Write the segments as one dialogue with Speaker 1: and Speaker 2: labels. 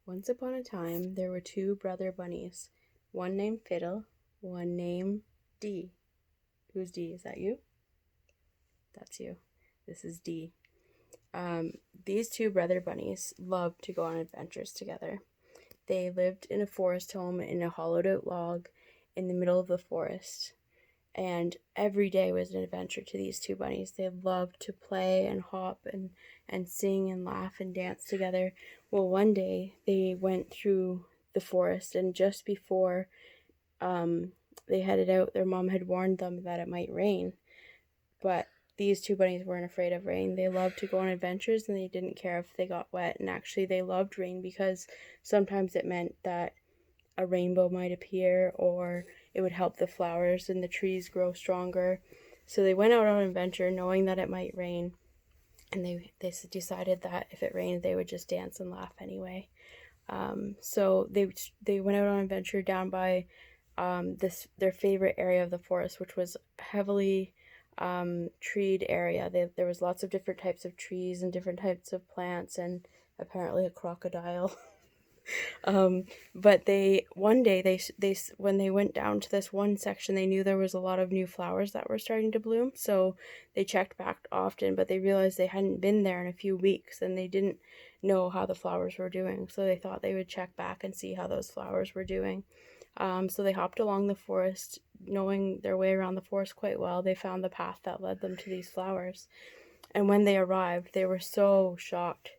Speaker 1: Once upon a time, there were two brother bunnies, one named Fiddle, one named Dee. Who's Dee? Is that you? That's you. This is Dee. Um, these two brother bunnies loved to go on adventures together. They lived in a forest home in a hollowed out log in the middle of the forest, and every day was an adventure to these two bunnies. They loved to play and hop and sing and laugh and dance together. Well, one day they went through the forest, and just before um, they headed out, their mom had warned them that it might rain. But these two bunnies weren't afraid of rain. They loved to go on adventures, and they didn't care if they got wet. And actually, they loved rain because sometimes it meant that a rainbow might appear, or it would help the flowers and the trees grow stronger. So they went out on an adventure knowing that it might rain, and they decided that if it rained, they would just dance and laugh anyway. So they went out on an adventure down by this their favorite area of the forest, which was heavily treed area. There was lots of different types of trees and different types of plants, and apparently a crocodile. But they one day they when they went down to this one section, they knew there was a lot of new flowers that were starting to bloom. So they checked back often, but they realized they hadn't been there in a few weeks, and they didn't know how the flowers were doing. So they thought they would check back and see how those flowers were doing. So they hopped along the forest, knowing their way around the forest quite well. They found the path that led them to these flowers. And when they arrived, they were so shocked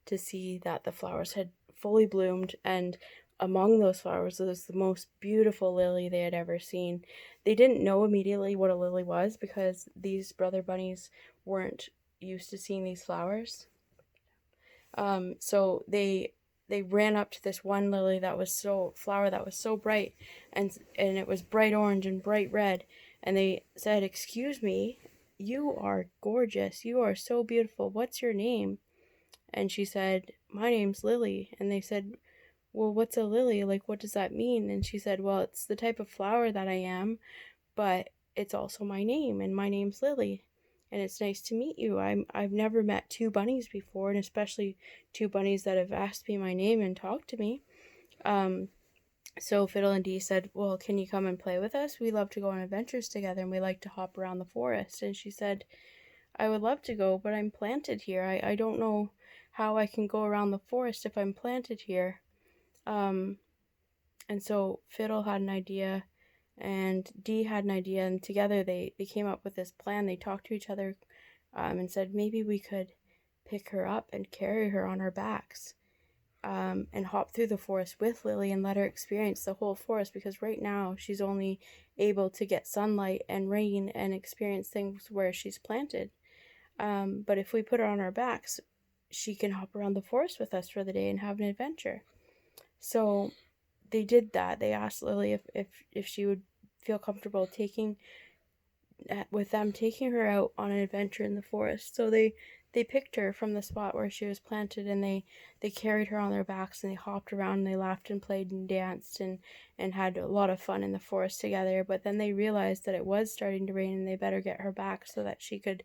Speaker 1: to see that the flowers had fully bloomed, and among those flowers was the most beautiful lily they had ever seen. They didn't know immediately what a lily was because these brother bunnies weren't used to seeing these flowers. So they ran up to this one lily that was so bright, and it was bright orange and bright red, and they said, "Excuse me, you are gorgeous. You are so beautiful. What's your name?" And she said, "My name's Lily." And they said, "Well, what's a lily? Like, what does that mean?" And she said, "Well, it's the type of flower that I am, but it's also my name, and my name's Lily. And it's nice to meet you. I've never met two bunnies before, and especially two bunnies that have asked me my name and talked to me." Um, so Fiddle and Dee said, "Well, can you come and play with us? We love to go on adventures together, and we like to hop around the forest." And she said, "I would love to go, but I'm planted here. I don't know how I can go around the forest if I'm planted here." Um, and so Fiddle had an idea, and Dee had an idea, and together they came up with this plan. They talked to each other and said, maybe we could pick her up and carry her on our backs, and hop through the forest with Lily and let her experience the whole forest, because right now she's only able to get sunlight and rain and experience things where she's planted. But if we put her on our backs, she can hop around the forest with us for the day and have an adventure. So they did that. They asked Lily if she would feel comfortable taking her out on an adventure in the forest. So they picked her from the spot where she was planted, and they carried her on their backs, and they hopped around, and they laughed and played and danced and had a lot of fun in the forest together. But then they realized that it was starting to rain, and they better get her back so that she could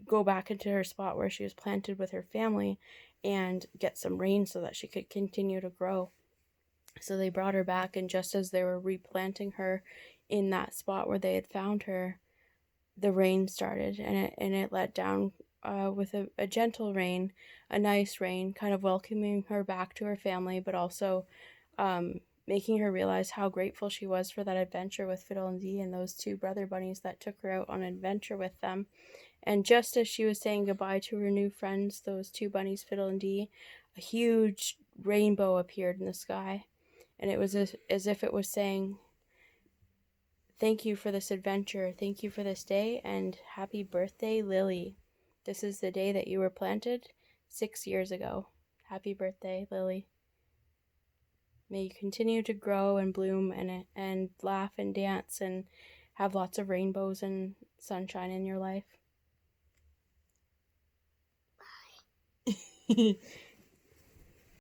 Speaker 1: go back into her spot where she was planted with her family and get some rain so that she could continue to grow. So they brought her back, and just as they were replanting her in that spot where they had found her, the rain started, and it let down with a gentle rain, a nice rain, kind of welcoming her back to her family, but also making her realize how grateful she was for that adventure with Fiddle and Dee and those two brother bunnies that took her out on an adventure with them. And just as she was saying goodbye to her new friends, those two bunnies, Fiddle and Dee, a huge rainbow appeared in the sky. And it was as if it was saying, "Thank you for this adventure. Thank you for this day. And happy birthday, Lily. This is the day that you were planted 6 years ago. Happy birthday, Lily. May you continue to grow and bloom and laugh and dance and have lots of rainbows and sunshine in your life." Bye.